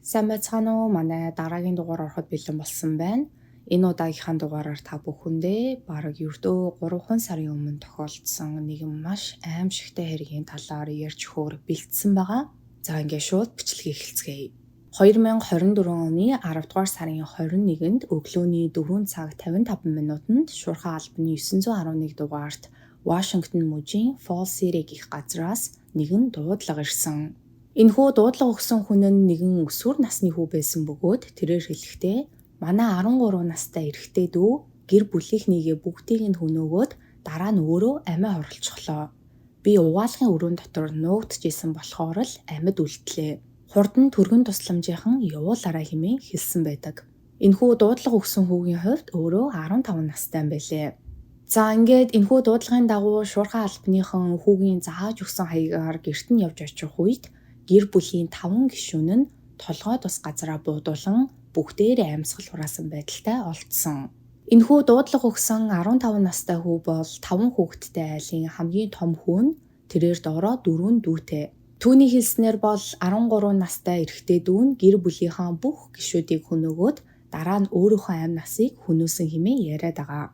Сайн байцгаана уу? Манай дараагийн дугаар ороход бэлэн болсон байна. Энэ удаагийнхаа дугаараар та бүхэндээ бараг ердөө 3 сарын өмнө тохиолдсон нэгэн маш аимшигтай хэргийн талаар ярьж өгөхөөр бэлдсэн байгаа. За ингээд шууд бичлэгийг эхэлцгээе. 2024 оны 10 дугаар сарын 21-нд өглөөний 4 цаг 55 минутанд шуурхай албаны 911 дугаарт Вашингтон мужийн Falls City гэх газраас нэгэн дуудлага ирсэн. Энэхүү дуудлага өгсөн хүн нь нэгэн өсвөр насны хүү байсан бөгөөд тэрээр хэлэхдээ манай 13 настай эрэгтэй дүү гэр бүлийнхнийгээ бүгдийг нь хөнөөгөөд дараа нь өөрөө амиа хорлцохлоо. Би угаалгын өрөөнд дотор нуугдчихсэн болохоор л амьд үлдлээ. Хурдан түргэн тусламжийнхан явуулаарай хэмээн хэлсэн байдаг. Энэхүү дуудлага өгсөн хүүгийн хувьд өөрөө 15 настай юм байлээ. За ингээд энэхүү дуудлагын дагуу шуурхай албаныхан хүүгийн зааж өгсөн хаягаар гэрт нь явж очих үед гэр бүлийн 5 гишүүн нь толгой тус газараа буудуулан бүгдээрээ амьсгал хураасан байдалтай олдсон. Энэхүү дуудлага өгсөн 15 настай хүү бол 5 хүүхэдтэй айлын хамгийн том хүү нь тэрээр доороо 4 дүүтэй. Түүний хэлснээр бол 13 настай эрэгтэй дүү нь гэр бүлийнхаа бүх гишүүдийг хөнөөгөөд дараа нь өөрийнхөө амь насыг хөнөөсөн хэмээн яриад байгаа.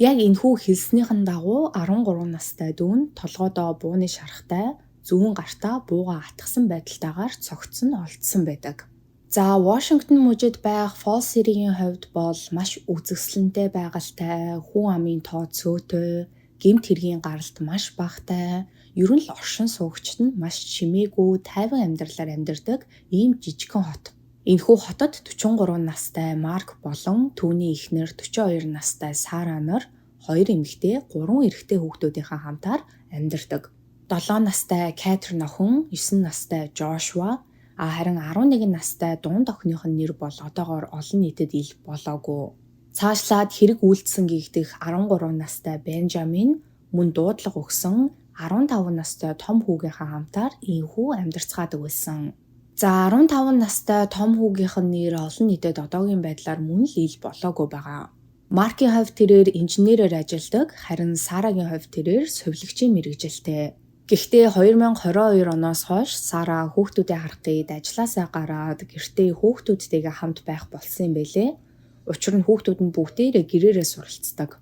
Яг энэхүү хэлснийхэн дагуу 13 настай дүү нь толгойдоо бууны шархтай зүүн гартаа бууга атгсан байдалтайгаар цогцсон олдсон байдаг. За Вашингтон мужид байх Falls City-ийн хувьд бол маш үзэсгэлэнтэй байгальтай, хүн амын тоо цөөтэй, гэмт хэргийн гаралт маш багатай, ер нь л оршин суугчид нь маш чимээгүй, тайван амьдралаар амьдардаг ийм жижигхэн хот. Энэхүү хотод 43 настай Марк болон түүний эхнэр 42 настай Сара нар 2 эмэгтэй, 3 эрэгтэй хүүхдүүдийнхээ хамтаар амьдардаг. 7 настай Кэтрин охин, 9 настай Жошуа, харин 11 настай дунд охиных нь нэр бол одоогоор олон нийтэд ил болоогүй. Цаашлаад хэрэг үйлдсэн гэгдэх 13 настай Бенжамин мөн дуудлага өгсөн 15 настай том хүүгийнхээ хамтаар ийхүү амьдарцгаадаг байсан. За 15 настай том хүүгийнх нь нэр олон нийтэд одоогийн байдлаар мөн л ил болоогүй байгаа. Маркийн хувьд тэрээр инженерээр ажилладаг, харин Сарагийн хувьд тэрээр сувилагчийн мэргэжилтэй. Гэхдээ 2022 оноос хойш Сара хүүхдүүдээ харах гээд ажилласаа гараад гэртээ хүүхдүүдтэйгээ хамт байх болсон юм байлээ. Учир нь хүүхдүүд нь бүгдээрээ гэрээрээ суралцдаг.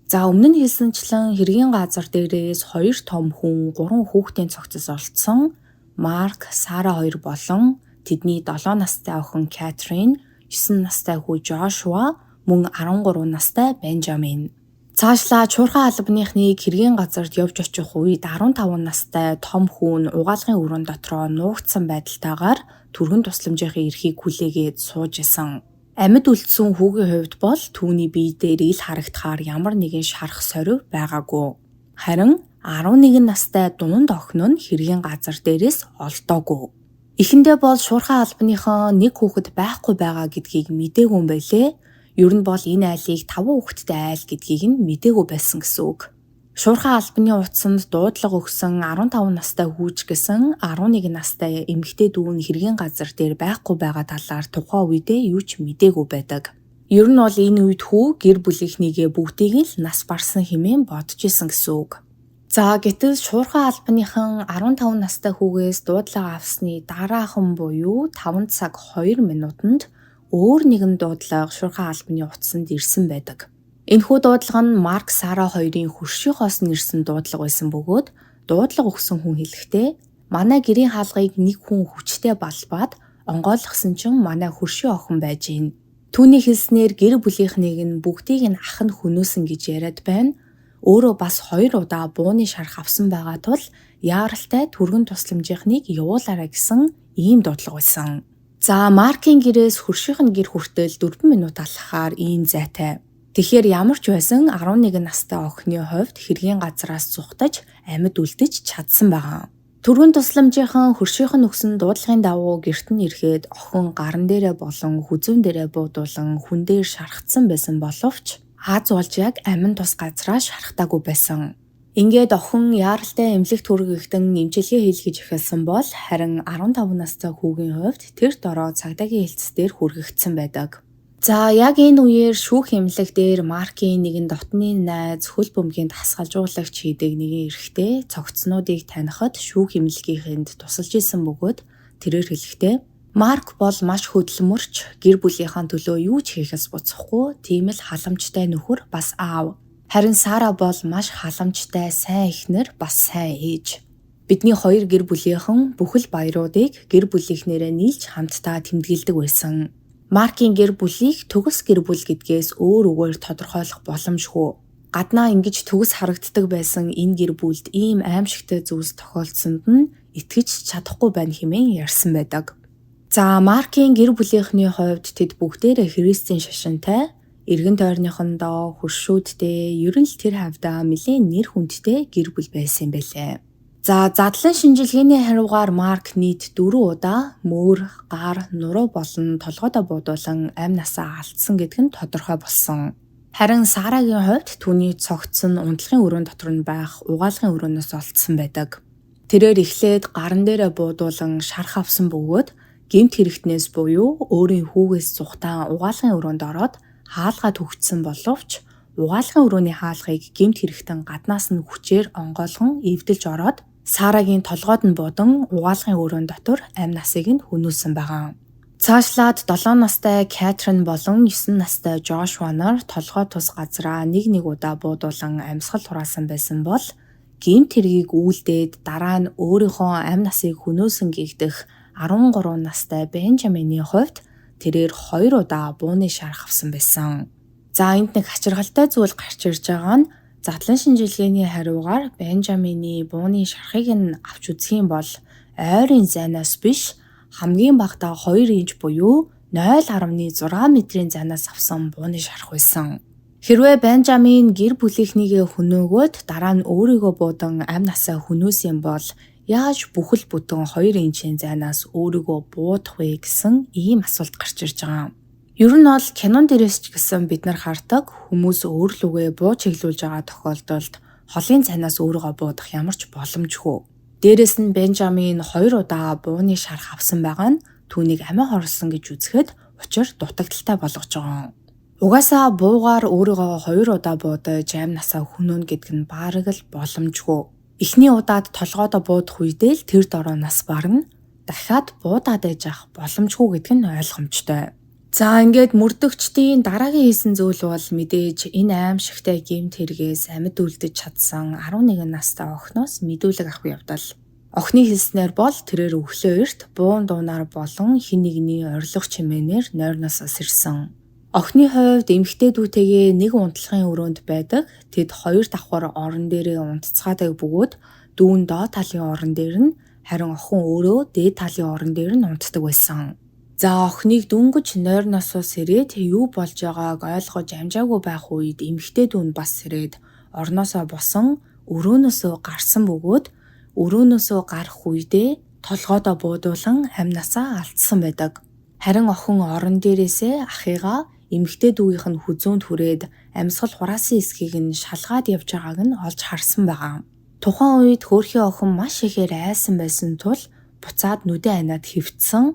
За өмнө нь хэлсэнчлэн хэргийн газар дээрээс 2 том хүн, 3 хүүхдийн цогцос олдсон. Марк, Сара 2 болон тэдний 7 настай охин Кэтрин, 9 настай хүү Жошуа, мөн 13 настай Бенжамин. Цаашлаа шуурхай албаныхныг хэргийн газарт явж очих үед 15 настай том хүн угаалгын өрөөнд дотроо нуугдсан байдалтайгаар түргэн тусламжийнхын эрхийг хүлээгээд сууж исэн. Амьд үлдсэн хүүгийн хувьд бол түүний бие дээр ил харагдахаар ямар нэгэн шарах сорив байгаагүй. Харин 11 настай дунд охин нь хэргийн газар дээрээс олдоогүй. Эхэндээ бол шуурхай албаныхан нэг хүүхэд байхгүй байгаа гэдгийг мэдээгүй юм байлээ. Ер нь бол энэ айлыг 5 хүүхэдтэй айл гэдгийг нь мэдээгүй байсан гэсэн үг. Шуурхай албаны утсанд дуудлага өгсөн 15 настай хүүч гэсэн 11 настай эмэгтэй дүү нь хэргийн газар дээр байхгүй байгаа талаар тухайн үедээ юу ч мэдээгүй байдаг. Ер нь бол энэ үед хүү гэр бүлийнхнийгээ бүгдийг нь л нас барсан хэмээн бодож исэн гэсэн үг. За гэтэл шуурхай албаныхан 15 настай хүүгээс дуудлага авсны дараахан буюу 5 цаг 2 минутанд өөр нэгэн дуудлага шуурхай албаны утсанд ирсэн байдаг. Энэхүү дуудлага нь Марк, Сара хоёрын хөршийнхоос нэрсэн дуудлага байсан бөгөөд дуудлага өгсөн хүн хэлэхдээ манай гэрийн хаалгыг нэг хүн хүчтэй балбаад онгойлгосон чинь манай хөршийн охин байж гин. Түүний хэлснээр гэр бүлийнхнийг нь бүгдийг нь ах нь хөнөөсөн гэж яриад байна. Өөрөө бас 2 удаа бууны шарх авсан байгаа тул яаралтай түргэн тусламжийнхныг явуулаарай гэсэн ийм дуудлага байсан. За Маркийн гэрээс хөршийнх нь гэр хүртэл 4 минут алхахаар ийм зайтай. Тэгэхээр ямар ч байсан 11 настай охины хувьд хэргийн газраас зүхтаж амьд үлдэж чадсан байгаа. Түргэн тусламжийнхан хөршийнх нь өгсөн дуудлагын дагуу гэрт нь ирэхэд охин гарн дээрээ болон хүзүүн дээрээ буудуулан хүн дээр шархацсан байсан боловч Аз болж яг амин тус газраа шархтаагүй байсан. Ингээд охин яаралтай эмнэлэгт хүргэгдэн нэмчилгээ хийлгэж эхэлсэн бол харин 15 настай хүүгийн хувьд тэр дороо цагдаагийн хэлтс дээр хүргэгдсэн байдаг. За яг энэ үеэр шүүх эмнэлэг дээр Маркийн нэгэн дотны найз хөл бөмбөгийн дасгалжуулагч хийдэг нэгэн эрэгтэй цогцнуудыг танихад шүүх эмнэлгийнхэнд тусалж исэн бөгөөд тэрээр хэлэхдээ Марк бол маш хөдөлмөрч, гэр бүлийнхаа төлөө юу ч хийхээс буцахгүй, тийм л халамжтай нөхөр бас аав. Харин Сара бол маш халамжтай сайн эхнэр бас сайн ээж. Бидний хоёр гэр бүлийнхэн бүхэл баяруудыг гэр бүлийнхнэрээ нийлж хамтдаа тэмдэглэдэг байсан. Маркийн гэр бүлийг төгс гэр бүл гэдгээс өөр үгээр тодорхойлох боломжгүй. Гаднаа ингэж төгс харагддаг байсан энэ гэр бүлд ийм аимшигтай зүйлс тохиолдсонд нь итгэж чадахгүй байна хэмээн ярьсан байдаг. За Маркийн гэр бүлийнхний хувьд тэд бүгдээрээ Христийн шашинтай, эргэн тойрныхондоо хуршүүдтэй, ер нь л тэр хавьдаа нэлээд нэр хүндтэй гэр бүл байсан юм байлээ. За задлан шинжилгээний хариугаар Марк нийт 4 удаа мөр, гар, нуруу болон толгойдоо буудуулан амь насаа алдсан гэдэг нь тодорхой болсон. Харин Сарагийн хувьд түүний цогцсон унтлагын өрөөнд дотор нь байх угаалгын өрөөнөөс олдсон байдаг. Тэрээр эхлээд гаран дээрээ буудуулан шарх авсан бөгөөд гэмт хэрэгтнээс буюу өөрийн хүүгээс зүхтаан угаалгын өрөөнд ороод хаалгаад хөгжсөн боловч угаалгын өрөөний хаалгыг гэмт хэрэгтэн гаднаас нь хүчээр онгойлгон эвдэлж ороод Сарагийн толгойд нь буудан угаалгын өрөөнд дотор амь насыг нь хөнөөсөн байгаа. Цаашлаад 7 настай Кэтрин болон 9 настай Жошуа нар толгой тус газраа нэг удаа буудуулан амьсгал хураасан байсан бол гэмт хэргийг үйлдээд дараа нь өөрийнхөө амь насыг хөнөөсөн гэгдэх 13 настай Бенжамины хувьд тэрээр 2 удаа бууны шарх авсан байсан. За энд нэг хачиргалтай зүйл гарч ирж байгаа нь задлан шинжилгээний хариугаар Бенжамины бууны шархыг нь авч үзэх юм бол ойрын зайнаас биш хамгийн багадаа 2 инч буюу 0.6 метрийн зайнаас авсан бууны шарх байсан. Хэрвээ Бенжамин гэр бүлийнхнийгээ хөнөөгөөд дараа нь өөрийгөө буудан амь насаа хөнөөсөн бол яаж бүхэл бүтэн 2 инчийн зайнаас өөрийгөө буудах вэ гэсэн ийм асуулт гарч ирж байгаа. Ер нь бол кинон дээрээс ч гэсэн бид нар хардаг хүмүүс өөрлөгөө буу чиглүүлж байгаа тохиолдолд холын зайнаас өөрийгөө буудах ямар ч боломжгүй. Дээрээс нь Бенжамин 2 удаа бууны шарх авсан байгаа нь түүнийг амиа хорлсон гэж үзэхэд учир дутагдaltaй болгож байгаа. Угаасаа буугаар өөрийгөө 2 удаа буудаж амь насаа хөнөөнө гэдэг нь бараг л боломжгүй. Эхний удаад толгойдоо буудах үедээ л тэр дороо нас барна. Дахиад буудаад ээж ах боломжгүй гэдэг нь ойлгомжтой. За ингээд мөрдөгчдийн дараагийн хийсэн зүйл бол мэдээж энэ аимшигтай гэмт хэрэгээс амьд үлдэж чадсан 11 настай охиноос мэдүүлэг авах явдал. Охины хэлснээр бол тэрээр өглөө эрт буун дуунаар болон хин нэгний орилго чимээнээр нойрноосоо сэрсэн. Охины хувьд эмэгтэйдүүтэйгээ нэг унтлагын өрөөнд байдаг. Тэд 2 давхар орон дээрээ унтцгаадаг бөгөөд дүүн доод талын орон дээр нь харин охин өөрөө дээд талын орон дээр нь унтдаг байсан. За охиныг дүнгэж нойрноосоо сэрээд юу болж байгааг ойлгож амжаагүй байх үед эмэгтэйдүүн бас сэрээд орноосоо босон өрөөнөөсөө гарсан бөгөөд өрөөнөөсөө гарах үедээ толгойдоо буудуулан амь насаа алдсан байдаг. Харин охин орон дээрээсээ ахыгаа эмэгтэй дүүгийнх нь хүзүүнд хүрээд амьсгал хураасан эсхийг нь шалгаад явж байгааг нь олж харсан байгаа. Тухайн үед хөөрхийн охин маш ихээр айсан байсан тул буцаад нүдэн айнаад хэвтсэн.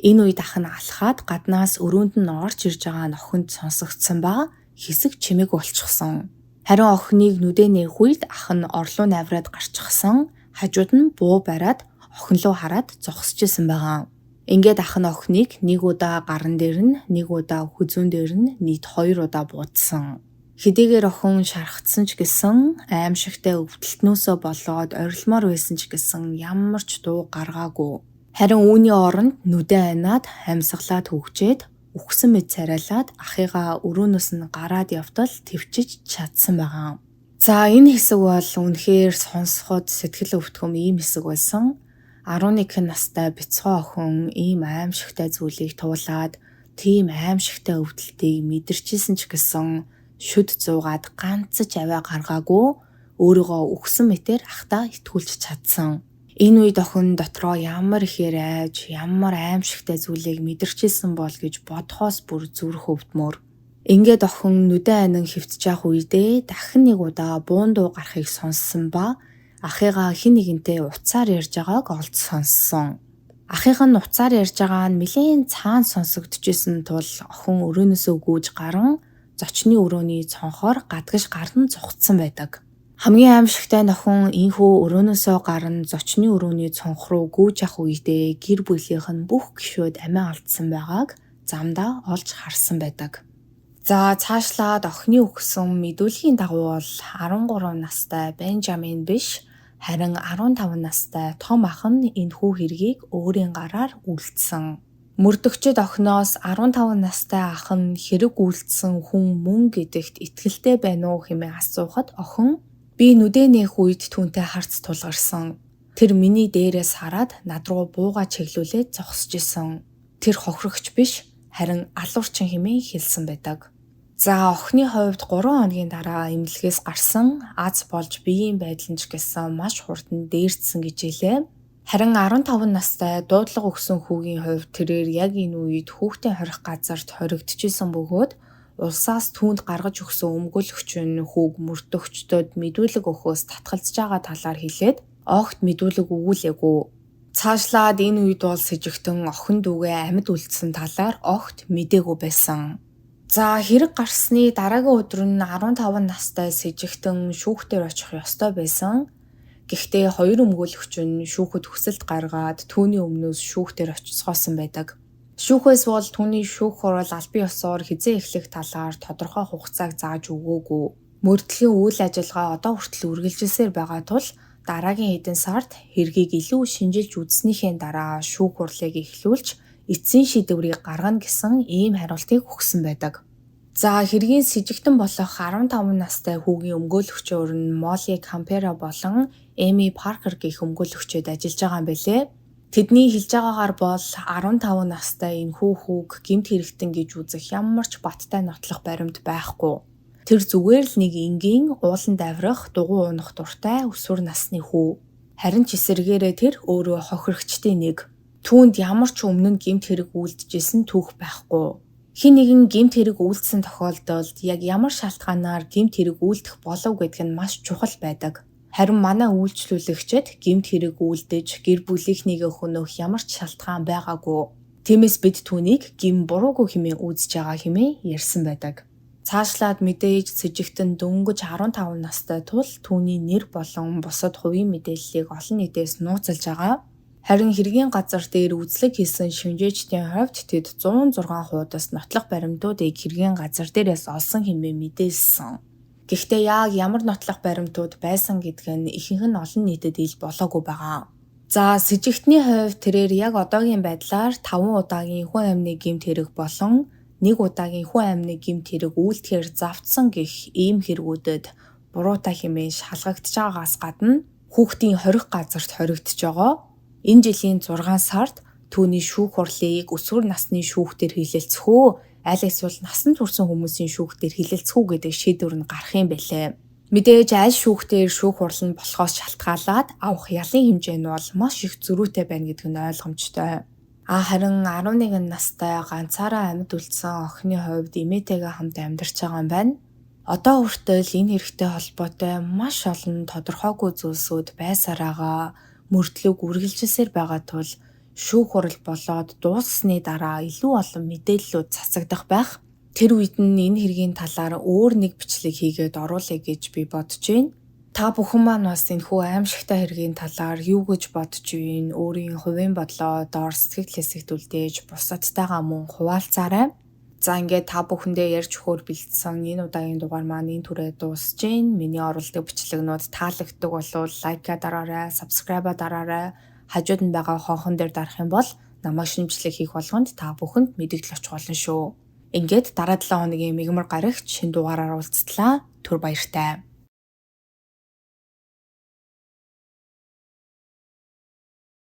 Энэ үед ах нь алхаад гаднаас өрөөнд нь орж ирж байгаа нь охинд сонсогдсон ба хэсэг чимээг болчихсон. Харин охиныг нүдэн нээх үед ах нь орлоо навраад гарчихсан. Хажууд нь буу бариад охин руу хараад зогсож исэн байгаа. Ингээд ах нь охиныг нэг удаа гаран дээр нь, нэг удаа хүзүүн дээр нь нийт 2 удаа буудсан. Хэдийгээр охин шархацсан ч гэсэн аимшигтай өвдөлтнөөсөө болоод орилмоор байсан ч гэсэн ямар ч дуу гаргаагүй. Харин үүний оронд нүдэн айнаад амьсгалаад хөгжээд үхсэн мэд царайлаад ахыгаа өрөөнөөс нь гараад явтал төвчиж чадсан байгаа. За энэ хэсэг бол үнэхээр сонсоход сэтгэл өвтгөм ийм хэсэг байсан. 11 настай бяцхан охин ийм аимшигтай зүйлийг туулаад тийм аимшигтай өвдөлтийг мэдэрчээсэн ч гэсэн шүд зуугаад ганцж аваа гаргаагүй өөрийгөө үхсэн мэтээр ахтаа итгүүлж чадсан. Энэ үед охин дотроо ямар ихээр айж, ямар аимшигтай зүйлийг мэдэрчээсэн бол гэж бодхоос бүр зүрх өвдмөр. Ингээд охин нүдэн айнан хэвтэж явах үедээ дахин нэг удаа буун дуу гарахыг сонссон ба ахыгаа хин нэгэнтэй уцаар ярьж байгааг олж сонссон. Ахийнх нь уцаар ярьж байгаа нь нэлийн цаана сонсогдчихсэн тул охин өрөөнөөсөө гүйж гарan зочны өрөөний цонхоор гадагш гардан цугцсан байдаг. Хамгийн аимшигтай нохин энхүү өрөөнөөсөө гарна зочны өрөөний цонх руу гүйж ах үедээ гэр бүлийнх нь бүх гишүүд амиа алдсан байгааг замдаа олж харсан байдаг. За цаашлаад охины өгсөн мэдүүлгийн дагуу бол 13 настай Бенжамин биш харин 15 настай том ах нь энэхүү хэргийг өөрийн гараар үлдсэн. Мөрдөгчд охиноос 15 настай ах нь хэрэг үлдсэн хүн мөн гэдэгт итгэлтэй байна уу хэмээн асуухад охин би нүдэ нээх үед түүнтэй харц тулгарсан. Тэр миний дээрээс хараад над руу бууга чиглүүлээд зогсож исэн. Тэр хохирогч биш харин алуурчин хэмээн хэлсэн байдаг. За охины хувьд 3 хоногийн дараа эмнэлгээс гарсан аз болж биеийн байдлын ч гэсэн маш хурдан дээрдсэн гэж хэлээ. Харин 15 настай дуудлага өгсөн хүүгийн хувьд тэрээр яг энэ үед хүүхдээ хорих газарт хоригдчихсэн бөгөөд улсаас түүнд гаргаж өгсөн өмгөөлөгч нь хүүг мөрдөгчдөд мэдүүлэг өгөхөөс татгалзаж байгаа талаар хэлээд огт мэдүүлэг өгүүлээгүй. Цаашлаад энэ үед бол с ิจ гтэн охин дүүгээ амьд үлдсэн талаар огт мэдээгүй байсан. За хэрэг гарсны дараагийн өдөр нь 15 настай с ิจ гтэн шүүхтээр очих ёстой байсан. Гэхдээ хоёр өмгөөлөгч нь шүүхэд хүсэлт гаргаад түүний өмнөөс шүүхтээр очихсгоосон байдаг. Шүүхээс бол түүний шүүх хурал албан ёсоор хизээ эхлэх талаар тодорхой хугацааг зааж өгөөгүй. Мөрдлөгийн үйл ажиллагаа одоо хүртэл үргэлжилсээр байгаа тул дараагийн хэдэн сард хэргийг илүү шинжилж үзснийхээ дараа шүүх хурлыг эхлүүлж эцсийн шийдвэрийг гаргана гэсэн ийм хариултыг өгсөн байдаг. За хэргийн с ิจ гтэн болох 15 настай хүүгийн өмгөөлөгчөөр нь Молли Кампера болон Эми Паркер гэх өмгөөлөгчөд ажиллаж байгаа юм билээ. Тэдний хэлж байгаагаар бол 15 настай энэхүү хүүг гэмт хэрэгтэн гэж үзэх ямар ч баттай нотлох баримт байхгүй. Тэр зүгээр л нэг энгийн ууланд авирах, дугуй унах дуртай өсвөр насны хүү. Харин ч эсэргээрээ тэр өөрөө хохирогчдын нэг. Түүнд ямар ч өмнө нь гэмт хэрэг үлдчихсэн түүх байхгүй. Хэн нэгэн гэмт хэрэг үлдсэн тохиолдолд яг ямар шалтгаанаар гэмт хэрэг үлдэх болов гэдг нь маш чухал байдаг. Харин манай үйлчлүүлэгчид гэмт хэрэг үлдэж гэр бүлийнхнийгээ хөнөөх ямар ч шалтгаан байгаагүй. Тиймээс бид түүнийг гим буруугүй хэмээн үзэж байгаа хэмээн ярьсан байдаг. Цаашлаад мэдээж с ิจ гтэн дөнгөж 15 настай тул түүний нэр болон бусад хувийн мэдээллийг олон нийтээс нууцлж байгаа. Харин хэргийн газар дээр үзлэг хийсэн шинжээчдийн хувьд тэд 106 хуудас нотлох баримтуудыг хэргийн газар дээрээс олсон хэмээн мэдээлсэн. Гэхдээ яг ямар нотлох баримтууд байсан гэдг нь ихэнх нь олон нийтэд ил болоогүй байгаа. За с ิจ гтний хувьд тэрээр яг одоогийн байдлаар 5 удаагийн хүн амны гэмт хэрэг болон 1 удаагийн хүн амны гэмт хэрэг үйлдэхээр завдсан гэх ийм хэрэгүүдэд буруутай хэмээн шалгагдж байгаагаас гадна хүүхдийн хорих газарт хоригдож байгаа. Энэ жилийн 6 сард түүний шүүх хурлыг өсвөр насны шүүхтэр хилэлцэх үү, аль эсвэл насан турш хүмүүсийн шүүхтэр хилэлцэх үү гэдэг шийдвэр нь гарах юм байлээ. Мэдээж аль шүүхтэр шүүх хурал нь болохоос шалтгаалаад авах ялын хэмжээ нь бол маш их зөрүүтэй байна гэдэг нь ойлгомжтой. Харин 11 настай ганцаараа амьд үлдсэн охины хувьд эмээтэйгээ хамт амьдарч байгаа юм байна. Одоо хүртэл энэ хэрэгтэй холбоотой маш олон тодорхойгүй зүйлсүүд байсараагаа мөрдлөг үргэлжилсээр байгаа тул шүүх хурал болоод дууссаны дараа илүү олон мэдээллүүд цацагдах байх. Тэр үед нь энэ хэргийн талаар өөр нэг бичлэг хийгээд оруулъя гэж би бодож байна. Та бүхэн маань бас энэхүү аимшигтай хэргийн талаар юу гэж бодож байна? Өөрийн хувийн бодлоо доор сэтгэл хэсэгт үлдээж бусадтайгаа мөн хуваалцаарай. За ингээд та бүхэндээ ярьж өгөхөөр бэлдсэн энэ удаагийн дугаар маань энэ түрээ дуусж байна. Миний оруулдаг бичлэгнүүд таалагддаг бол лайка дараарай, сабскрайба дараарай. Хажууд нь байгаа хонхон дээр дарах юм бол намайг шинжлэх хийх болгонд та бүхэнд мэдэгдэл очих болно шүү. Ингээд дараа 7 хоногийн мигмар гарагч шинэ дугаараар уулзтлаа. Түр баяртай.